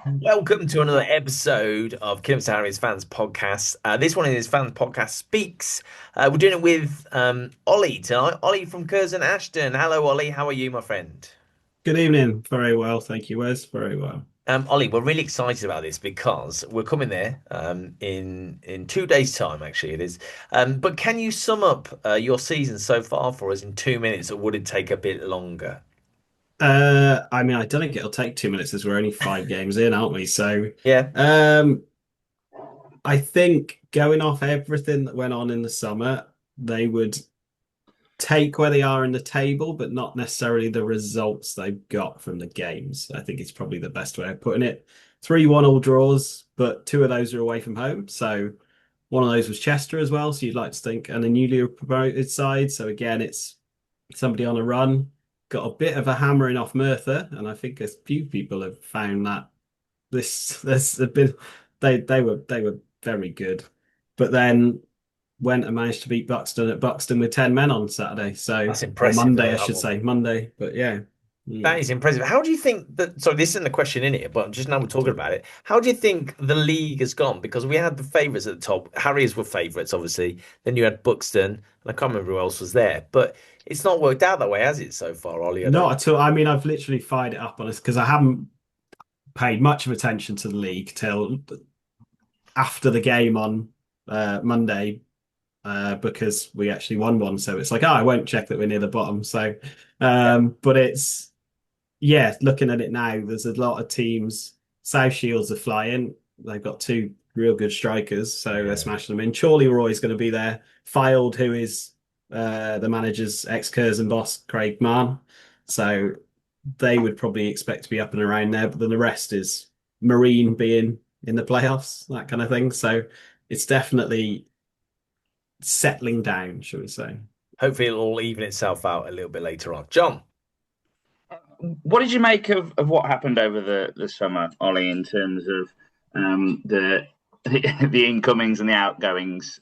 Welcome to another episode of Kidderminster Harriers Fans Podcast. This one is Fans Podcast Speaks. We're doing it with Ollie tonight. Ollie from Curzon Ashton. Hello, Ollie. How are you, my friend? Good evening. Very well, thank you, Wes. Very well. Ollie, we're really excited about this because we're coming there in 2 days' time. Actually, it is. But can you sum up your season so far for us in 2 minutes, or would it take a bit longer? I mean, I don't think it'll take 2 minutes as we're only 5 games in, aren't we? So, Yeah, um, I think going off everything that went on in the summer, they would take where they are in the table, but not necessarily the results they've got from the games. I think it's probably the best way of putting it. 3-1 all draws, but two of those are away from home. So one of those was Chester as well. So you'd like to think, and a newly promoted side. So again, it's somebody on a run. Got a bit of a hammering off Merthyr, and I think a few people have found that this has been they were very good, but then went and managed to beat Buxton at Buxton with 10 men on Saturday. So, that's or impressive, Monday, though, I that should one. say Monday. But yeah. That Mm. is impressive. How do you think that? So this isn't a question in it, but just now we're talking about it. How do you think the league has gone? Because we had the favourites at the top. Harriers were favourites, obviously. Then you had Buxton, and I can't remember who else was there. But it's not worked out that way, has it, so far, Ollie? I Not don't. at all. I mean, I've literally fired it up on us because I haven't paid much of attention to the league till after the game on Monday because we actually won one. So it's like, oh, I won't check that we're near the bottom. So, Yeah, but it's, yeah, looking at it now, there's a lot of teams. South Shields are flying. They've got two real good strikers, so they're yeah. smashing them in. Chorley Roy's going to be there. Fylde, who is the manager's ex-Curzon boss, Craig Mann. So they would probably expect to be up and around there, but then the rest is Marine being in the playoffs, that kind of thing. So it's definitely settling down, shall we say. Hopefully, it'll all even itself out a little bit later on. John. What did you make of what happened over the summer, Ollie, in terms of the the incomings and the outgoings?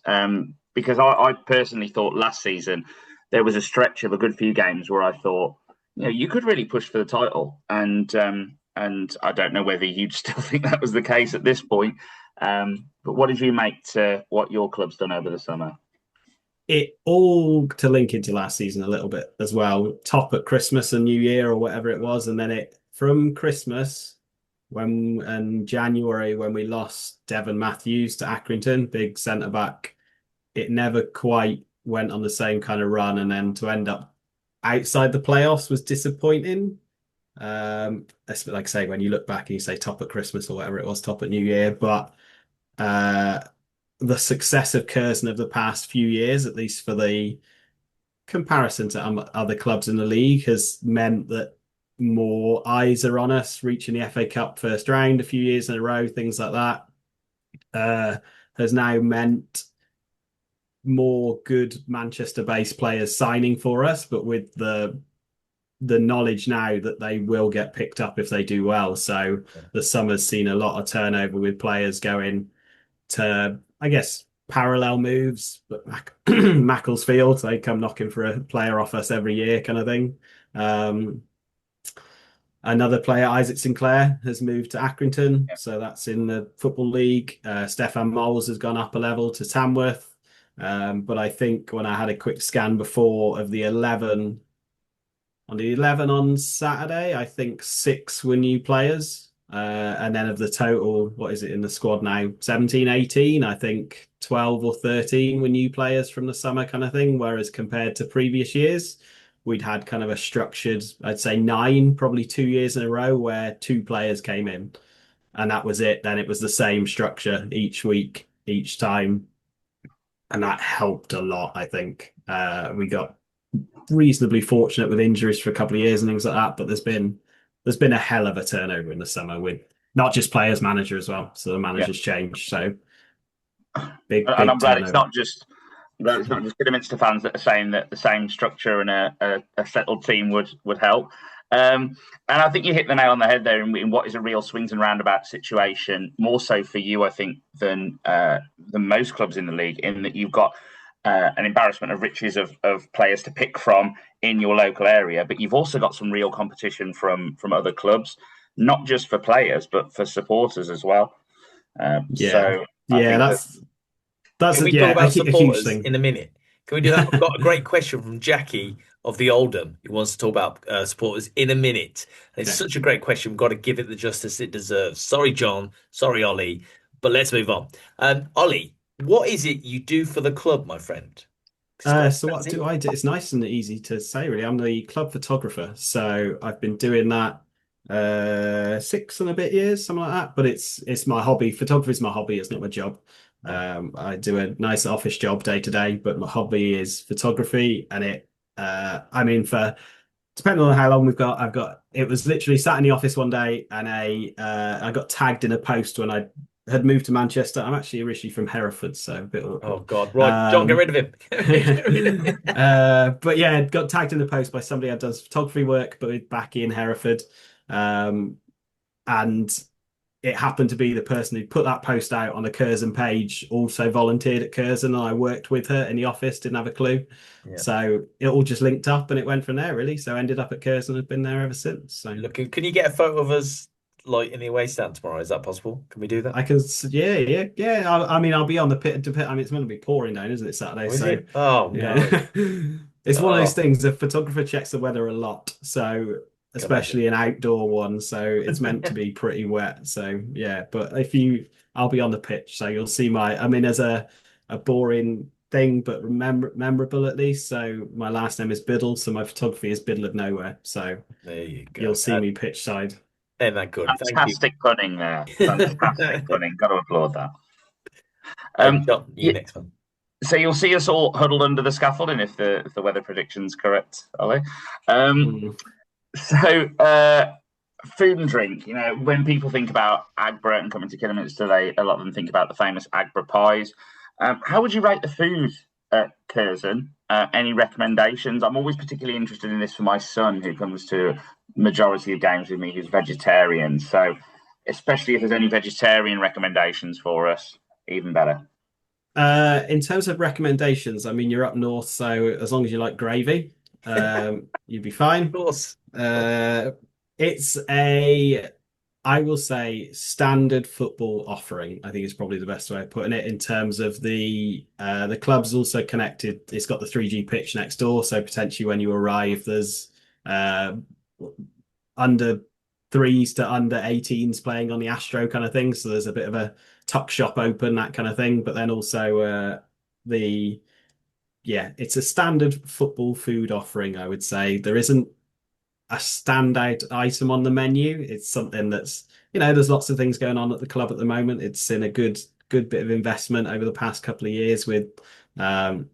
Because I personally thought last season there was a stretch of a good few games where I thought, you could really push for the title, and I don't know whether you'd still think that was the case at this point. But what did you make to what your club's done over the summer? It all to link into last season a little bit as well. Top at Christmas and New Year or whatever it was, and then it from Christmas when and January when we lost Devon Matthews to Accrington, big centre back. It never quite went on the same kind of run, and then to end up outside the playoffs was disappointing. Like I say, when you look back and you say top at Christmas or whatever it was, top at New Year, but uh, the success of Curzon of the past few years, at least for the comparison to other clubs in the league, has meant that more eyes are on us, reaching the FA Cup first round a few years in a row, things like that, uh, has now meant more good Manchester-based players signing for us, but with the knowledge now that they will get picked up if they do well. So the summer's seen a lot of turnover with players going to, I guess, parallel moves, but Macclesfield, they come knocking for a player off us every year, kind of thing. Um, Another player, Isaac Sinclair, has moved to Accrington, so that's in the Football League. Stefan Moles has gone up a level to Tamworth. But I think when I had a quick scan before of the 11 on Saturday, I think six were new players. And then of the total, what is it in the squad now? 17, 18. I think 12 or 13 were new players from the summer kind of thing. Whereas compared to previous years, we'd had kind of a structured, I'd say nine, probably 2 years in a row where two players came in. And that was it. Then it was the same structure each week, each time. And that helped a lot, I think. We got reasonably fortunate with injuries for a couple of years and things like that. But there's been a hell of a turnover in the summer with not just players, manager as well. So the Yeah, managers changed. So big, and big I'm glad it's turnover. not just But it's not just Kidderminster fans that are saying that the same structure and a settled team would help. And I think you hit the nail on the head there in what is a real swings and roundabout situation, more so for you, I think, than most clubs in the league, in that you've got an embarrassment of riches of players to pick from in your local area, but you've also got some real competition from other clubs. not just for players but for supporters as well. So I yeah, think that's Can we talk yeah, about a huge supporters thing. in a minute? Can we do that? I've got a great question from Jackie of the Oldham who wants to talk about supporters in a minute. It's Okay. such a great question. We've got to give it the justice it deserves. Sorry, John. Sorry, Ollie. But let's move on. Ollie, what is it you do for the club, my friend? It's quite So what do fancy. I do? It's nice and easy to say, really. I'm the club photographer, so I've been doing that 6 and a bit years, something like that. But it's my hobby. Photography is my hobby. It's not my job. I do a nice office job day to day, but my hobby is photography, and I mean, for depending on how long we've got, it was literally sat in the office one day, and I got tagged in a post when I had moved to Manchester. I'm actually originally from Hereford, so a bit Oh awkward. God. Right, John, get rid of him. Get rid of him. But yeah, got tagged in the post by somebody that does photography work, but back in Hereford. Um, and it happened to be the person who put that post out on the Curzon page also volunteered at Curzon, and I worked with her in the office, didn't have a clue. Yeah. So it all just linked up and it went from there, really. So I ended up at Curzon and have been there ever since. So Look, can you get a photo of us like in the away stand tomorrow? Is that possible? Can we do that? I can, yeah. I mean, I'll be on the pit to pit. I mean, it's going to be pouring down, isn't it, Saturday? Oh, is So it? Oh no. yeah, it's one of those Oh, things. The photographer checks the weather a lot, so can imagine. especially an outdoor one. So it's meant to be pretty wet. So yeah, but I'll be on the pitch, so you'll see I mean, as a boring thing, but memorable at least. So my last name is Biddle, so my photography is Biddle of Nowhere. So There you you'll go. see me pitch side. Ain't that good? Thank you. fantastic punning there. Fantastic punning. Got to applaud that. John, you Yeah, next one. so you'll see us all huddled under the scaffolding if the weather prediction's correct, Ollie. Um, Mm. so food and drink. You know, when people think about Agbra and coming to Kidderminster, a lot of them think about the famous Agbra pies. How would you rate the food at Curzon? Any recommendations? I'm always particularly interested in this for my son, who comes to majority of games with me, who's vegetarian. So, especially if there's any vegetarian recommendations for us, even better. In terms of recommendations, I mean, you're up north, so as long as you like gravy, you'd be Of fine. course. It's I will say, standard football offering. I think is probably the best way of putting it. In terms of the club's also connected. It's got the 3G pitch next door, so potentially when you arrive, there's uh, under threes to under 18s playing on the Astro kind of thing. So there's a bit of a tuck shop open, that kind of thing. But then also the it's a standard football food offering, I would say. There isn't a standout item on the menu. It's something that's, there's lots of things going on at the club at the moment. It's in a good bit of investment over the past couple of years with um,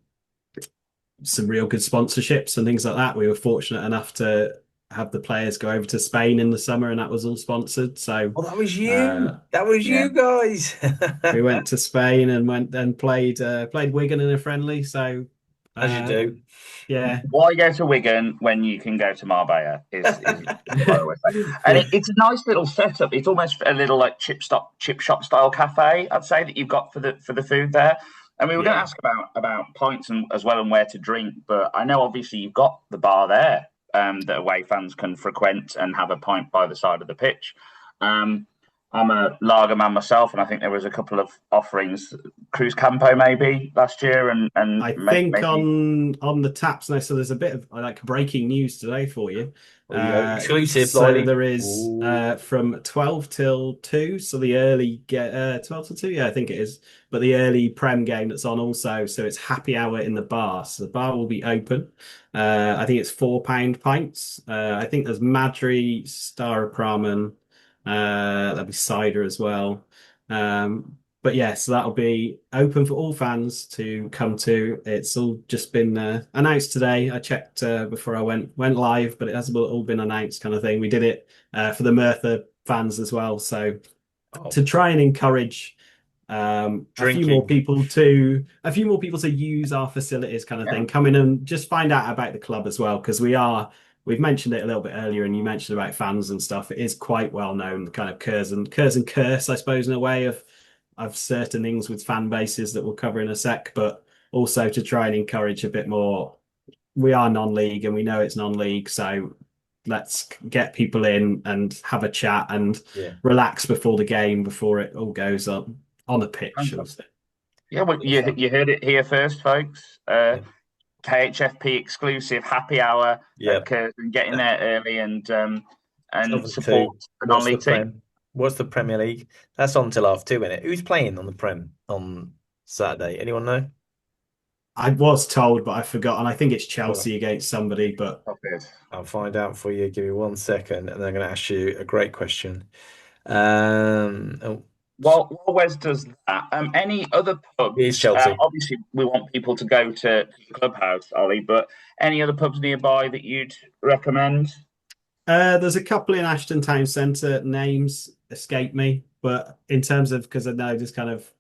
some real good sponsorships and things like that. We were fortunate enough to have the players go over to Spain in the summer, and that was all sponsored. So Oh, that was you. uh, That was Yeah. you guys. we went to Spain and went and played Wigan in a friendly. So As you uh, do. yeah, Why go to Wigan when you can go to Marbella? Is what I always say. And yeah, it's a nice little setup. It's almost a little like chip shop style cafe, I'd say, that you've got for the food there. And we were going to Yeah. ask about pints and as well and where to drink, but I know obviously you've got the bar there that away fans can frequent and have a pint by the side of the pitch. I'm a lager man myself, and I think there was a couple of offerings, Cruz Campo maybe last year, and I think maybe on the taps now. So there's a bit of like breaking news today for you. Oh, yeah. Exclusive, So Lily. there is Ooh. from 12 till 2. So the early get 12 till 2, yeah, I think it is. But the early Prem game that's on also. So it's happy hour in the bar. So the bar will be open. I think it's £4 pints. I think there's Madri, Star of Pramen. There'll be cider as well. But yeah, so that'll be open for all fans to come to. It's all just been announced today. I checked before I went live, but it has all been announced, kind of thing. We did it for the Merthyr fans as well, so Oh, to try and encourage drinking. a few more people to use our facilities, kind of yeah. thing. Come in and just find out about the club as well, because we've mentioned it a little bit earlier, and you mentioned about fans and stuff. It is quite well known, the kind of Curzon curse, I suppose, in a way of certain things with fan bases that we'll cover in a sec, but also to try and encourage a bit more. We are non-league and we know it's non-league, so let's get people in and have a chat and Yeah. relax before the game, before it all goes on the pitch. Yeah, well, you heard it here first, folks. Yeah. KHFP exclusive happy hour Yeah. at Curzon, getting there early and Seven support two. the What's the non-league team. Prem? What's the Premier League? That's on till half two, isn't it? Who's playing on the Prem on Saturday? Anyone know? I was told, but I forgot, and I think it's Well, Chelsea against somebody, but I'll find out for you. Give me 1 second, and then I'm going to ask you a great question. Oh, While Wes does that, any other it's pubs? Chelsea. Obviously, we want people to go to the clubhouse, Ollie, but any other pubs nearby that you'd recommend? there's a couple in Ashton Town Centre. Names escape me, but in terms of, because I know just kind of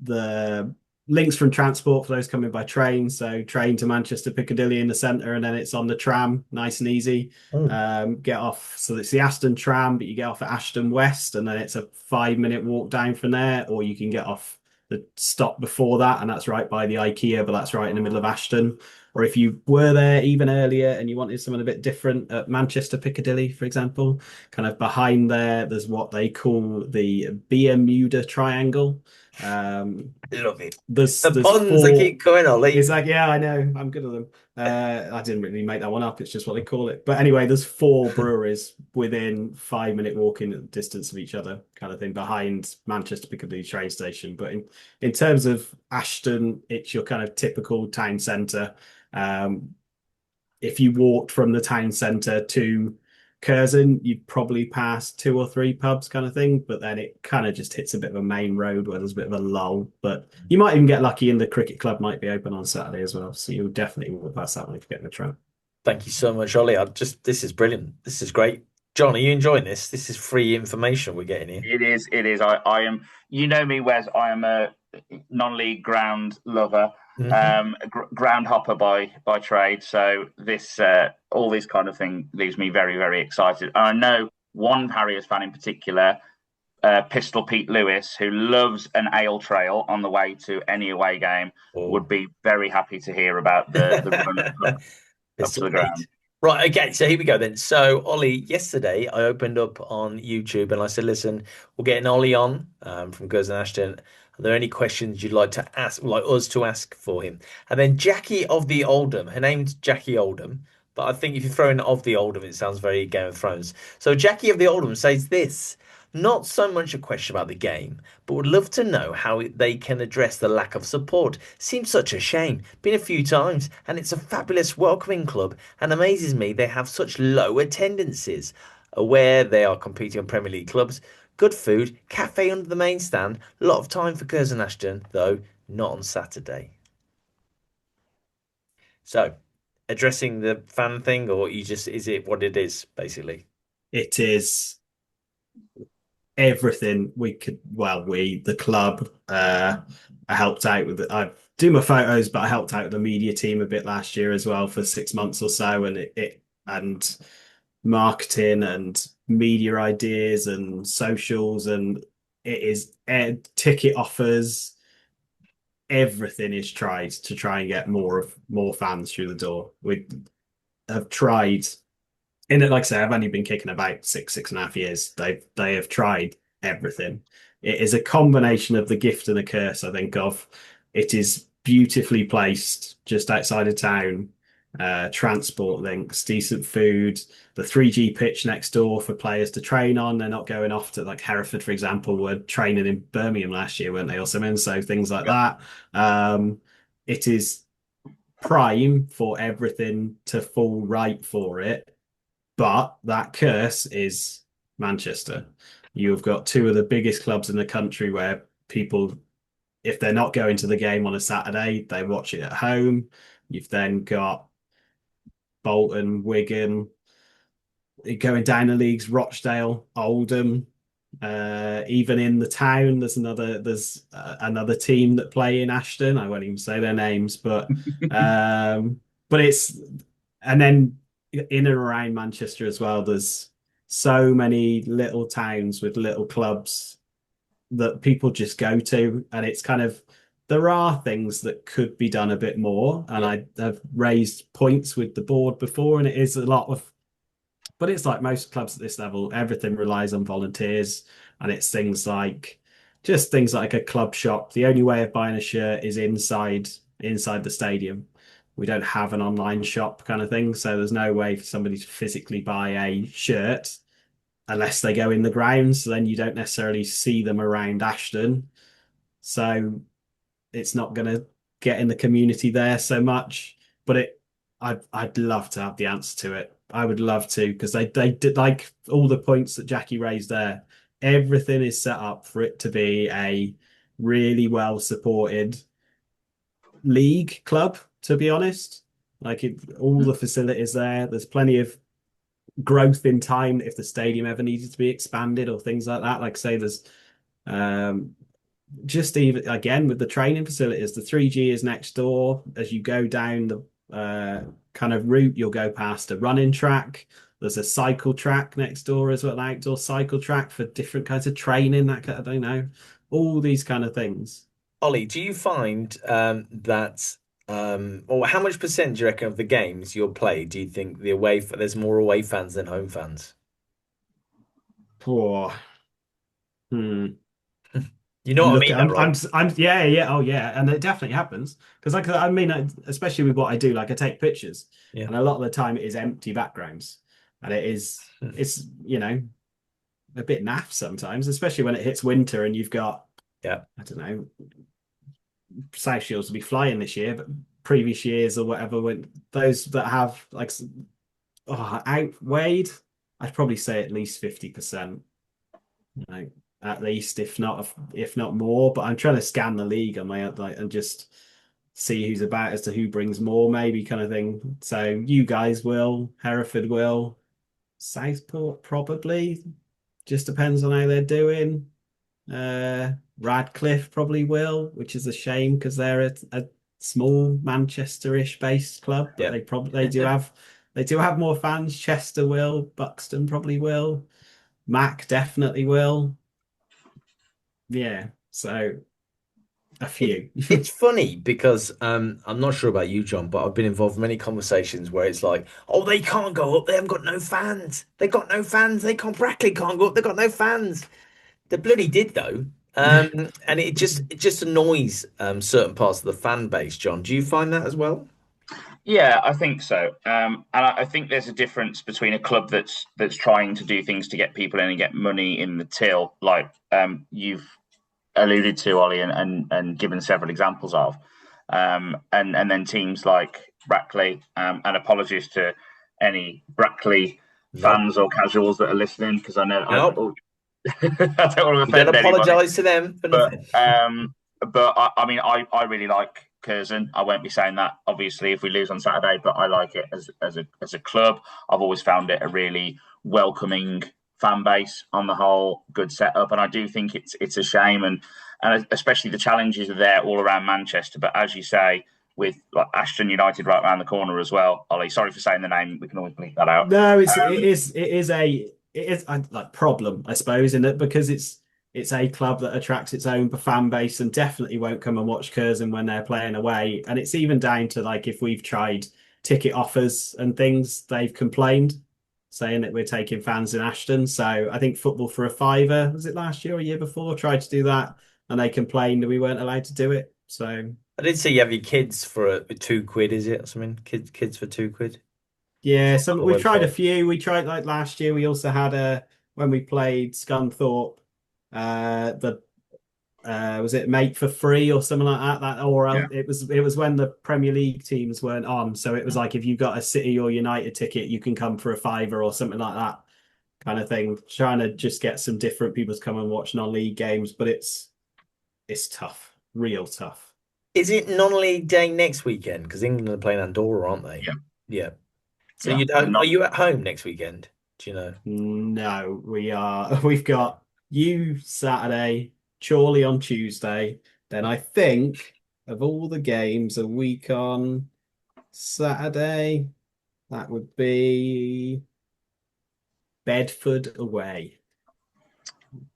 the links from transport for those coming by train. So train to Manchester Piccadilly in the centre, and then it's on the tram, nice and easy. Get off. So it's the Ashton tram, but you get off at Ashton West, and then it's a 5 minute walk down from there, or you can get off the stop before that, and that's right by the IKEA, but that's right in the middle of Ashton. Or if you were there even earlier and you wanted something a bit different at Manchester Piccadilly, for example, kind of behind there's what they call the Bermuda Triangle. Love it. There's The puns they keep coming, Ollie. It's like, yeah, I know, I'm good at them. I didn't really make that one up. It's just what they call it. But anyway, there's 4 breweries within 5 minute walking distance of each other, kind of thing, behind Manchester Piccadilly train station. But in terms of Ashton, it's your kind of typical town centre. If you walked from the town centre to Curzon, you'd probably pass 2 or 3 pubs kind of thing, but then it kind of just hits a bit of a main road where there's a bit of a lull. But you might even get lucky and the cricket club might be open on Saturday as well. So you'll definitely walk past that one if you get in the tram. Thank you so much, Ollie. This is brilliant. This is great. John, are you enjoying this? This is free information we're getting here. It is. It is. I am. You know me, Wes. I am a non-league ground lover, ground hopper by trade. So this, all this kind of thing leaves me very, very excited. And I know one Harriers fan in particular, Pistol Pete Lewis, who loves an ale trail on the way to any away game, would be very happy to hear about the run up to the ground. Right, okay, so here we go then. So, Ollie, yesterday I opened up on YouTube and I said, listen, we're getting Ollie on from Curzon Ashton. Are there any questions you'd like to ask, like us to ask for him? And then Jackie of the Oldham, her name's Jackie Oldham, but I think if you throw in of the Oldham, it sounds very Game of Thrones. So, Jackie of the Oldham says this. Not so much a question about the game, but would love to know how they can address the lack of support. Seems such a shame. Been a few times, and it's a fabulous welcoming club, and amazes me they have such low attendances. Aware they are competing on Premier League clubs. Good food, cafe under the main stand. A lot of time for Curzon Ashton, though not on Saturday. So, addressing the fan thing, or is it what it is, basically? It is everything the club. I helped out with it. I do my photos, but I helped out with the media team a bit last year as well for 6 months or so, and marketing and media ideas and socials, and it is ticket offers. Everything is tried to try and get more fans through the door. We have tried. In it, like I say, I've only been kicking about 6.5 years. They have tried everything. It is a combination of the gift and the curse, I think, of it is beautifully placed just outside of town, transport links, decent food, the 3G pitch next door for players to train on. They're not going off to, like Hereford, for example, were training in Birmingham last year, weren't they, or something? So things like that. It is prime for everything to fall right for it. But that curse is Manchester. You've got 2 of the biggest clubs in the country where people, if they're not going to the game on a Saturday, they watch it at home. You've then got Bolton, Wigan, going down the leagues, Rochdale, Oldham. Even in the town, there's another team that play in Ashton. I won't even say their names, but it's, and then in and around Manchester as well, there's so many little towns with little clubs that people just go to, and it's kind of there are things that could be done a bit more, and I have raised points with the board before, and it is a lot of, but it's like most clubs at this level, everything relies on volunteers, and it's things like a club shop. The only way of buying a shirt is inside the stadium. We don't have an online shop kind of thing, so there's no way for somebody to physically buy a shirt unless they go in the grounds. So then you don't necessarily see them around Ashton. So it's not going to get in the community there so much. But I'd love to have the answer to it. I would love to, because they did, like all the points that Jackie raised there. Everything is set up for it to be a really well supported league club, to be honest. All the facilities there. There's plenty of growth in time if the stadium ever needed to be expanded or things like that. Like I say, there's just even again with the training facilities, the 3G is next door. As you go down the kind of route, you'll go past a running track. There's a cycle track next door as well, an outdoor cycle track for different kinds of training. I don't know, all these kind of things. Ollie, do you find that, or how much percent do you reckon of the games you'll play? Do you think there's more away fans than home fans? Oh, hmm. You know I'm what I looking. mean, though, right? Yeah, yeah. Oh, yeah. And it definitely happens because, I mean, especially with what I do, like I take pictures, Yeah. and a lot of the time it is empty backgrounds, and it's a bit naff sometimes, especially when it hits winter and you've got, Yeah. I don't know, South Shields will be flying this year, but previous years or whatever, when those that have outweighed, I'd probably say at least 50%. At least, if not more. But I'm trying to scan the league on my and just see who's about as to who brings more, maybe kind of thing. So you guys will, Hereford will, Southport probably. Just depends on how they're doing. Radcliffe probably will, which is a shame because they're a small Manchester-ish based club, but Yeah. they do have more fans. Chester will, Buxton probably will, Mac definitely will. Yeah, so a few. It's funny because I'm not sure about you, John, but I've been involved in many conversations where it's like, oh, they can't go up. They haven't got no fans. They got no fans. They can't. Brackley can't go up. They got no fans. They bloody did though. And it just annoys certain parts of the fan base. John, do you find that as well? Yeah, I think so. And I think there's a difference between a club that's trying to do things to get people in and get money in the till, like you've alluded to, Ollie, and given several examples of, and then teams like Brackley, and apologies to any Brackley No, fans or casuals that are listening, because I know no. I don't want to You don't offend anybody. apologise to them for But nothing. I mean, I really like Curzon. I won't be saying that obviously if we lose on Saturday, but I like it as a club. I've always found it a really welcoming fan base on the whole, good setup, and I do think it's a shame, and especially the challenges are there all around Manchester. But as you say, with like Ashton United right around the corner as well. Ollie, sorry for saying the name. We can always bleep that out. No, it is a like problem, I suppose, in it because it's a club that attracts its own fan base and definitely won't come and watch Curzon when they're playing away. And it's even down to like if we've tried ticket offers and things, they've complained, saying that we're taking fans in Ashton. So I think Football for a Fiver, was it last year or year before, tried to do that and they complained that we weren't allowed to do it. So I did see you have your kids for £2, is it? Or something? Kids for £2. yeah, On so the we've tried a website. few. We tried like last year. We also had when we played Scunthorpe, the was it Mate for Free or something like that? Yeah. It was when the Premier League teams weren't on. So it was like if you got a City or United ticket, you can come for a fiver or something like that kind of thing. Trying to just get some different people to come and watch non-league games, but it's tough, real tough. Is it non-league day next weekend? Because England are playing Andorra, aren't they? Yeah, Yeah. So yeah. you don't, are you at home next weekend? Do you know? No, we are. We've got you Saturday, Chorley on Tuesday. Then I think of all the games a week on Saturday, that would be Bedford away.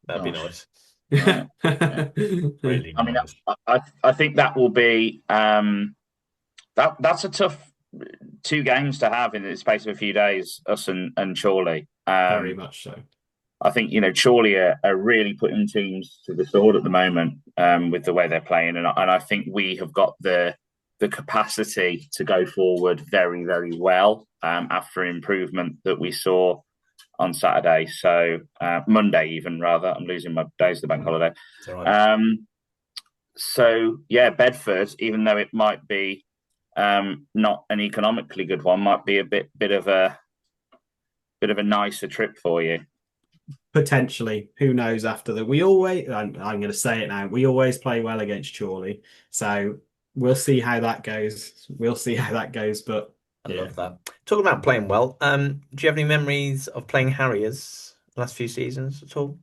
That'd be Gosh. nice. Yeah. Yeah. Really I mean, nice. I think that will be that's a tough 2 games to have in the space of a few days, us and Chorley. Very much so. I think Chorley are really putting teams to the sword at the moment with the way they're playing, and I think we have got the capacity to go forward very, very well after an improvement that we saw on Saturday. So Monday, even rather. I'm losing my days of the bank holiday. It's all right. So yeah, Bedford, even though it might be not an economically good one, might be a bit of a nicer trip for you. Potentially, who knows? After that, I'm going to say it now. We always play well against Chorley, so we'll see how that goes. But I yeah, love that. Talking about playing well, do you have any memories of playing Harriers the last few seasons at all?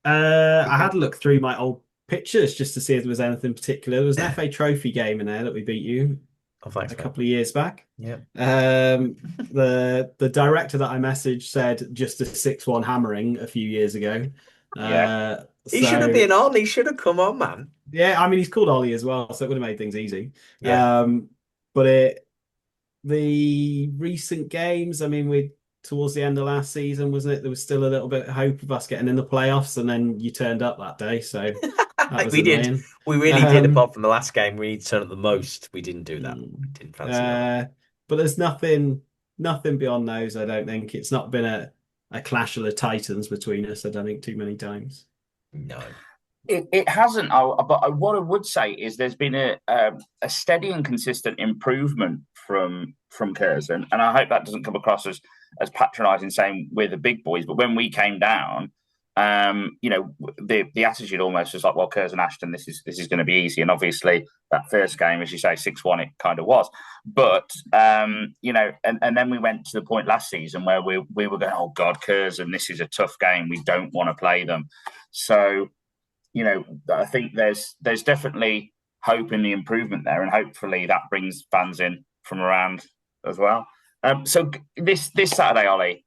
I had a look through my old pictures just to see if there was anything particular. There was an FA Trophy game in there that we beat you Oh, thanks, a mate. couple of years back. Yeah. The director that I messaged said just a 6-1 hammering a few years ago. Yeah. He should have So been on. He should have come on, man. yeah, I mean he's called Ollie as well, so it would have made things easy. Yeah. But the recent games, I mean, we towards the end of last season, wasn't it? There was still a little bit of hope of us getting in the playoffs, and then you turned up that day, so that was We did. annoying. We really did. Um, Apart from the last game, we need to turn up the most. We didn't do that. We didn't fancy that. but there's nothing beyond those. I don't think it's not been a clash of the titans between us. I don't think too many times. No. It hasn't, but what I would say is there's been a steady and consistent improvement from Curzon, and I hope that doesn't come across as patronising, saying we're the big boys. But when we came down, the attitude almost was like, well, Curzon Ashton, this is going to be easy, and obviously that first game, as you say, 6-1, it kind of was. But and then we went to the point last season where we were going, oh God, Curzon, this is a tough game. We don't want to play them. So I think there's definitely hope in the improvement there, and hopefully that brings fans in from around as well. So this Saturday, Ollie,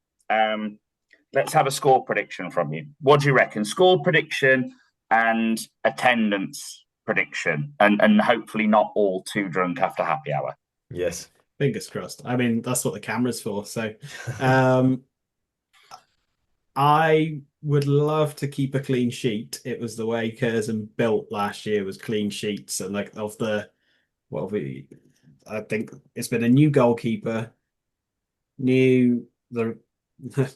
let's have a score prediction from you. What do you reckon? Score prediction and attendance prediction, and hopefully not all too drunk after happy hour. Yes. Fingers crossed. I mean, that's what the camera's for. So, I would love to keep a clean sheet. It was the way Curzon built last year was clean sheets, and like of the I think it's been a new goalkeeper, the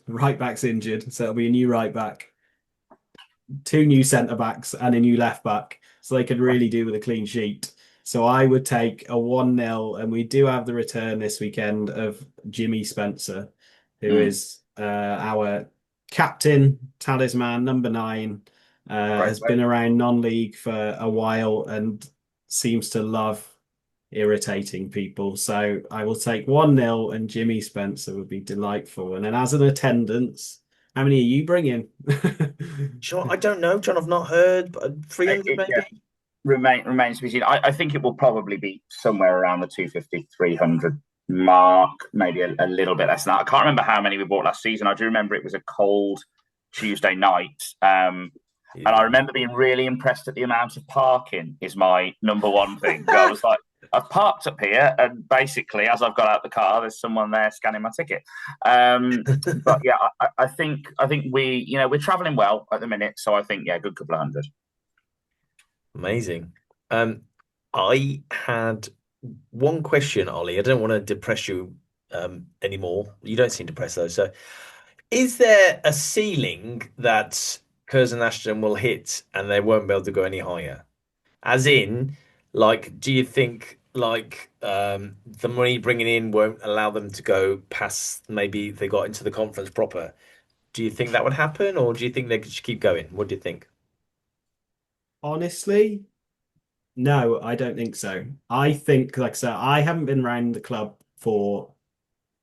right back's injured, so it'll be a new right back, 2 new centre backs, and a new left back, so they could really do with a clean sheet. So I would take a 1-0, and we do have the return this weekend of Jimmy Spencer, who is our captain, talisman, number 9, has been around non-league for a while and seems to love irritating people. So I will take 1-0, and Jimmy Spencer would be delightful. And then as an attendance, how many are you bringing? John, I don't know, John. I've not heard, but 300 maybe. Yeah. Remains to be seen. I think it will probably be somewhere around the 250, 300 mark, maybe a little bit less than that. I can't remember how many we bought last season. I do remember it was a cold Tuesday night. And I remember being really impressed at the amount of parking is my number one thing. I was like, I've parked up here, and basically, as I've got out the car, there's someone there scanning my ticket. But yeah, I think we're travelling well at the minute, so I think good couple of hundred. Amazing. I had one question, Ollie. I don't want to depress you anymore. You don't seem depressed though. So, is there a ceiling that Curzon Ashton will hit and they won't be able to go any higher? As in, like, do you think the money bringing in won't allow them to go past maybe they got into the conference proper? Do you think that would happen, or do you think they could just keep going? What do you think? Honestly, no, I don't think so. I think, like I said, I haven't been around the club for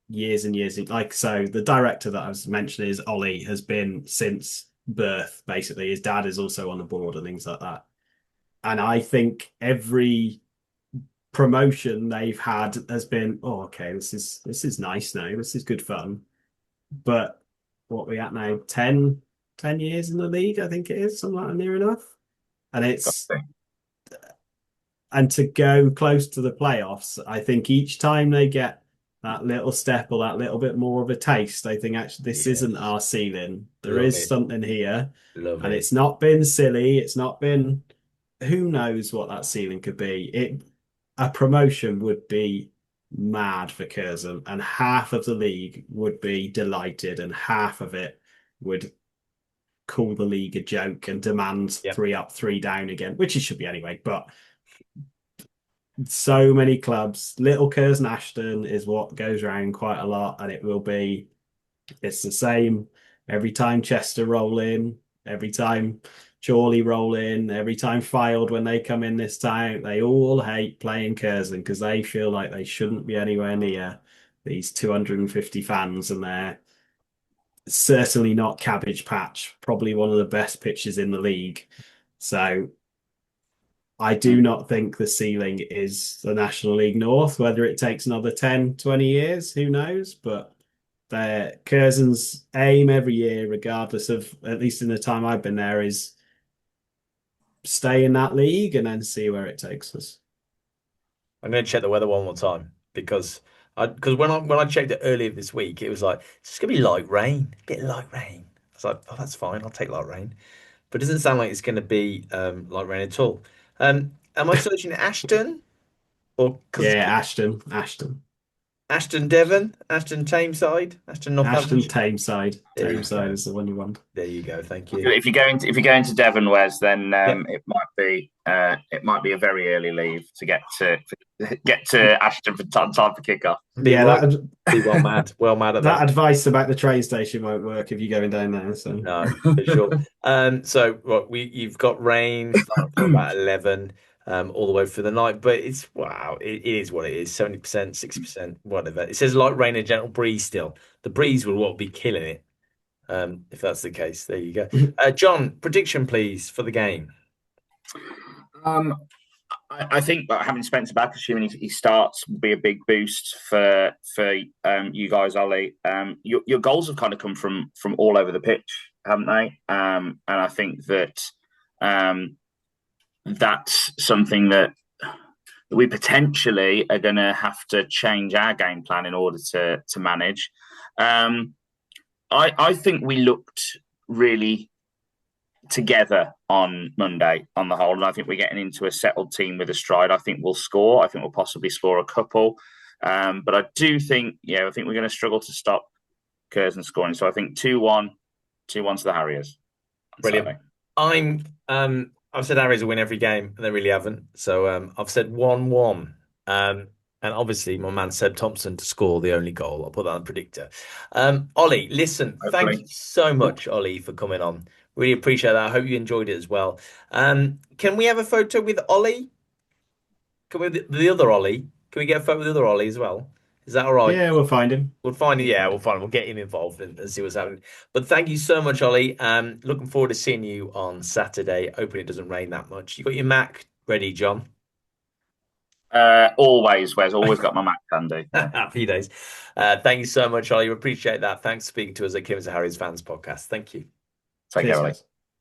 years and years. Like, so the director that I was mentioning is Ollie, has been since birth, basically. His dad is also on the board and things like that. And I think every promotion they've had has been, oh, okay, this is nice now. This is good fun. But what are we at now? 10, 10 years in the league, I think it is, something like that, near enough. And to go close to the playoffs, I think each time they get that little step or that little bit more of a taste, I think actually this isn't our ceiling. There Love is it. something here. Love And it. it's not been silly. It's not been, who knows what that ceiling could be. A promotion would be mad for Curzon, and half of the league would be delighted, and half of it would call the league a joke and demand Yep. 3 up, 3 down again, which it should be anyway. But so many clubs, little Curzon Ashton is what goes around quite a lot, and it's the same every time Chester roll in, every time Chorley roll in, every time Fylde when they come in this time. They all hate playing Curzon because they feel like they shouldn't be anywhere near these 250 fans, and they're certainly not Cabbage Patch, probably one of the best pitches in the league. So I do not think the ceiling is the National League North. Whether it takes another 10, 20 years, who knows? But Curzon's aim every year, regardless of, at least in the time I've been there, is stay in that league and then see where it takes us. I'm going to check the weather one more time because when I checked it earlier this week, it was like it's just going to be light rain, a bit of light rain. I was like, oh, that's fine. I'll take light rain. But it doesn't sound like it's going to be light rain at all. Am I searching Ashton or because Yeah, Ashton. Ashton Devon, Ashton Tameside, Ashton Ashton Northamptonshire? Tameside. There you Tameside go. is the one you want. There you go. Thank you. If you're going to Devon, Wes, then Yep. it might be a very early leave to get to Ashton for time for kickoff. Be well mad. Well mad at that that. advice about the train station won't work if you're going down there. So No, for sure. So you've got rain starting from about 11 all the way through the night, but it's it is what it is. 70%, 60%, whatever. It says light rain and gentle breeze still. The breeze will be killing it. If that's the case. There you go. John, prediction please for the game. I think having Spencer back, assuming he starts, will be a big boost for you guys, Ollie. Your goals have kind of come from all over the pitch, haven't they? And I think that that's something that we potentially are going to have to change our game plan in order to manage. I think we looked really together on Monday on the whole, and I think we're getting into a settled team with a stride. I think we'll score. I think we'll possibly score a couple, but I do think, I think we're going to struggle to stop Curzon scoring. So I think 2-1 to the Harriers. Brilliant. I've said Harriers will win every game, and they really haven't. So I've said 1-1. And obviously, my man Seb Thompson to score the only goal. I'll put that on the predictor. Ollie, listen, thank you so much, Ollie, for coming on. Really appreciate that. I hope you enjoyed it as well. Can we have a photo with Ollie? Can we the other Ollie? Can we get a photo with the other Ollie as well? Is that all right? Yeah, we'll find him. We'll find him. Yeah, we'll find him. We'll get him involved and see what's happening. But thank you so much, Ollie. Looking forward to seeing you on Saturday. Hoping it doesn't rain that much. You got your Mac ready, John? Always, Wes. Always got my Mac handy. Happy days. Thank you so much, Ollie. We appreciate that. Thanks for speaking to us at Kidderminster Harriers Fans Podcast. Thank you. Take care, Ollie.